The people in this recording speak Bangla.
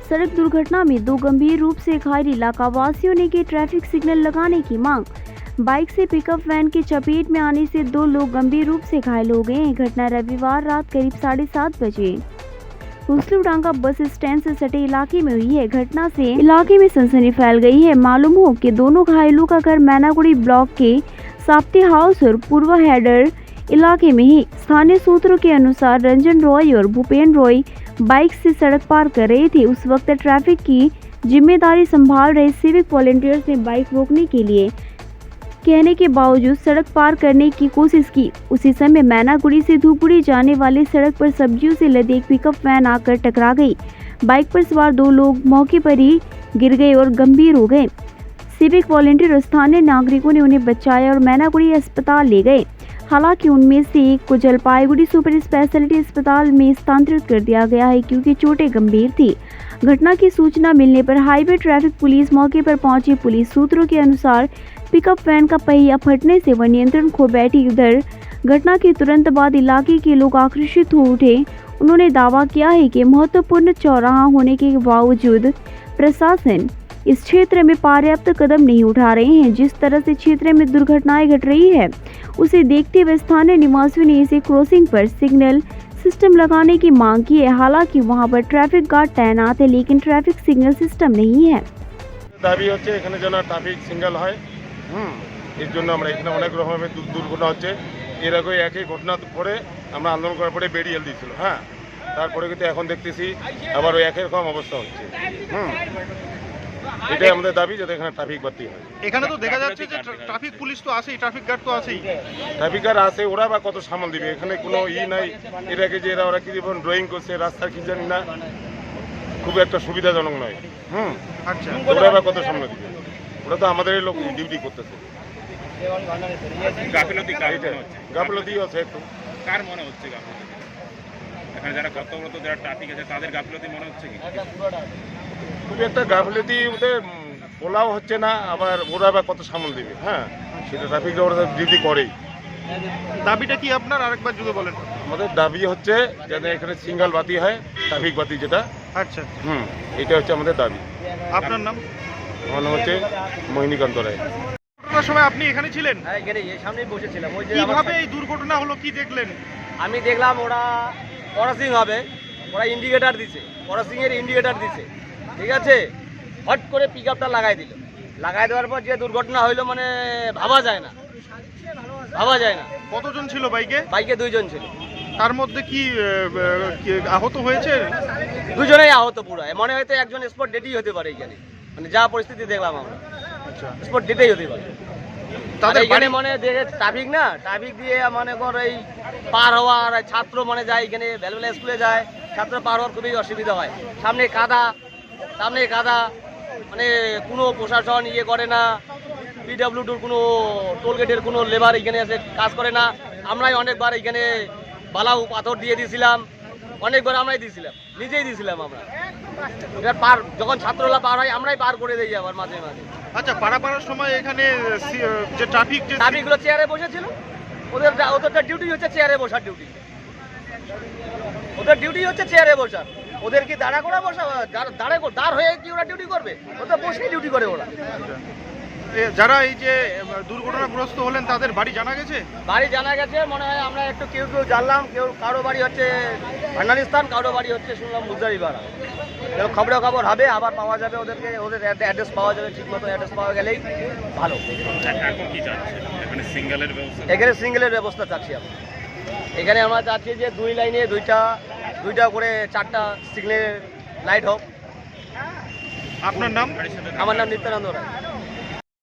सड़क दुर्घटना में 2 गंभीर रूप से घायल इलाका वासियों ने की ट्रैफिक सिग्नल लगाने की मांग। बाइक से पिकअप वैन की चपेट में आने से 2 लोग गंभीर रूप से घायल हो गए हैं। घटना रविवार रात करीब 7:30 बजे हुसलूडांगा बस स्टैंड से सटे इलाके में हुई है। घटना से इलाके में सनसनी फैल गई है। मालूम हो कि दोनों घायलों का घर मैनागुड़ी ब्लॉक के साप्ती हाउस और पूर्व हेडर इलाके में ही। स्थानीय सूत्रों के अनुसार रंजन रॉय और भूपेन रॉय बाइक से सड़क पार कर रहे थे। उस वक्त ट्रैफिक की जिम्मेदारी संभाल रहे सिविक वॉलंटियर्स ने बाइक रोकने के लिए कहने के बावजूद सड़क पार करने की कोशिश की। उसी समय मैनागुड़ी से धूपगुड़ी जाने वाली सड़क पर सब्जियों से लदे एक पिकअप वैन आकर टकरा गई। बाइक पर सवार 2 लोग मौके पर ही गिर गए और गंभीर हो गए। सिविक वॉलंटियर और स्थानीय नागरिकों ने उन्हें बचाया और मैनागुड़ी अस्पताल ले गए। हालांकि उनमें से एक को जलपाईगुड़ी सुपर स्पेशलिटी अस्पताल में स्थानांतरित कर दिया गया है क्योंकि चोटें गंभीर थी। घटना की सूचना मिलने पर हाईवे ट्रैफिक पुलिस मौके पर पहुंची। पुलिस सूत्रों के अनुसार पिकअप वैन का पहिया फटने से वह नियंत्रण खो बैठी। उधर घटना के तुरंत बाद इलाके के लोग आक्रोशित हो उठे। उन्होंने दावा किया है कि महत्वपूर्ण चौराहा होने के बावजूद प्रशासन इस क्षेत्र में पर्याप्त कदम नहीं उठा रहे हैं। जिस तरह से क्षेत्र में दुर्घटनाएं घट रही है उसे देखते हुए स्थानीय निवासियों ने इसे क्रॉसिंग पर सिग्नल सिस्टम लगाने की मांग की है। हालांकि वहां पर ट्रैफिक गार्ड तैनात है लेकिन ट्रैफिक सिग्नल सिस्टम नहीं है। দাবি হচ্ছে এখানে যেন ট্রাফিক সিগন্যাল হয়। এর জন্য আমরা এখানে অনেক রকমের দুর্ঘটনা হচ্ছে। এর আগে একই ঘটনা পরে আমরা আন্দোলন করার পরে বেরিয়ে দিয়েছিল। তারপরে কিন্তু এখন দেখতেছি আবার ওই একই রকম অবস্থা হচ্ছে। এটাই আমাদের দাবি যাতে এখানে ট্রাফিক বাড়তি হয়। এখানে তো দেখা যাচ্ছে যে ট্রাফিক পুলিশ তো আছেই, ট্রাফিক গার্ড তো আছেই। ট্রাফিক গার্ড আছে, ওরা বা কত সামাল দিবে? এখানে কোনো নাই। এর আগে যে ওরা কি ড্রয়িং করছে রাস্তার কি জানি না, খুব একটা সুবিধাজনক নয়। আচ্ছা, ওরা বা কত সামনে দিবে? ওরা তো আমাদের লোক ডিউটি করতেছে। গাফিলতি আছে একটু। কার মনে হচ্ছে গাফিলতি? এখানে যারা কর্তব্যরত যারা ট্রাফিক আছে তাদের গাফিলতি মনে হচ্ছে কি? খুব একটা গাফিলতি ওদের বলাও হচ্ছে না, আবার ওরা বা কত সামাল দিবে। সেটা ট্রাফিক ওরা ডিউটি করেই। দাবিটা কি আপনার আরেকবার যদি বলেন? আমাদের দাবি হচ্ছে যাতে এখানে সিঙ্গেল বাতি হয়, ট্রাফিক বাতি যেটা। আচ্ছা, এটা হচ্ছে আমাদের দাবি। আপনার নাম? আমার নাম হচ্ছে মোহিনীকান্ত রায়। দুর্ঘটনার সময় আপনি এখানে ছিলেন? হ্যাঁ, এখানে এই সামনেই বসেছিলাম। ওই যে কিভাবে এই দুর্ঘটনা হলো কি দেখলেন? আমি দেখলাম ওরা ক্রসিং হবে, ওরা ইন্ডিকেটার দিছে, ক্রসিং এর ইন্ডিকেটার দিছে, ঠিক আছে। হট করে পিকআপটা লাগাই দিল। লাগাই দেওয়ার পর যে দুর্ঘটনা হইলো মানে ভাবা যায় না। কতজন ছিল বাইকে? বাইকে 2 জন ছিল। তার মধ্যে কি আহত হয়েছে? 2 জনেই আহত পুরো। মনে হয়তো একজন স্পট ডেটই হতে পারে এখানে, মানে যা পরিস্থিতি দেখলাম আমরা। আচ্ছা, স্পট ডেটেই হতে পারে। তাদের এখানে মানে দেখে ট্রাফিক না, ট্রাফিক দিয়ে মনে কর এই পার হওয়া, আর ছাত্র মানে যায় এখানে ভ্যালুবেলা স্কুলে যায়, ছাত্র পার হওয়ার খুবই অসুবিধা হয়। সামনে কাদা মানে কোনো প্রশাসন করে না। পিডব্লিউডির কোনো টোলগেটের কোনো লেবার এখানে এসে কাজ করে না। আমরাই অনেকবার এখানে বালাউ পাথর দিয়ে দিয়েছিলাম, অনেকবার আমরাই দিয়েছিলাম, নিজেই দিয়েছিলাম আমরা। এবার পার যখন ছাত্ররা পার হয় আমরাই পার করে দিই আবার মাঝে মাঝে। আচ্ছা, পারাপাড়ার সময় এখানে যে ট্রাফিকগুলো চেয়ারে বসেছিল, ওদের ডিউটি হচ্ছে চেয়ারে বসার ডিউটি। ওদের ডিউটি হচ্ছে চেয়ারে বসার। ওদের কি দাঁড়া করে বসা, দাঁড় হয়ে কি ওরা ডিউটি করবে? ওদের বসেই ডিউটি করে ওরা। যারা এই যে দুর্ঘটনাগ্রস্ত হলেন তাদের বাড়ি জানা গেছে? বাড়ি জানা গেছে মনে হয়, আমরা একটু কেউ জানলাম। কারো বাড়ি হচ্ছে ভান্ডারিস্তান, কারো বাড়ি হচ্ছে শুনলাম মুজারিপাড়া। খবর হবে, আবার পাওয়া যাবে ওদেরকে, ওদের অ্যাড্রেস পাওয়া যাবে। ঠিক মতো অ্যাড্রেস পাওয়া গেলেই ভালো। এখন কি চাচ্ছে? এখানে সিঙ্গেলের ব্যবস্থা? এখানে সিঙ্গেলের ব্যবস্থা চাচ্ছি আমরা। এখানে আমরা চাচ্ছি যে 2 লাইনে দুইটা করে 4টা সিগন্যাল লাইট হোক। আপনার নাম? আমার নাম নিত্যানন্দ রায়।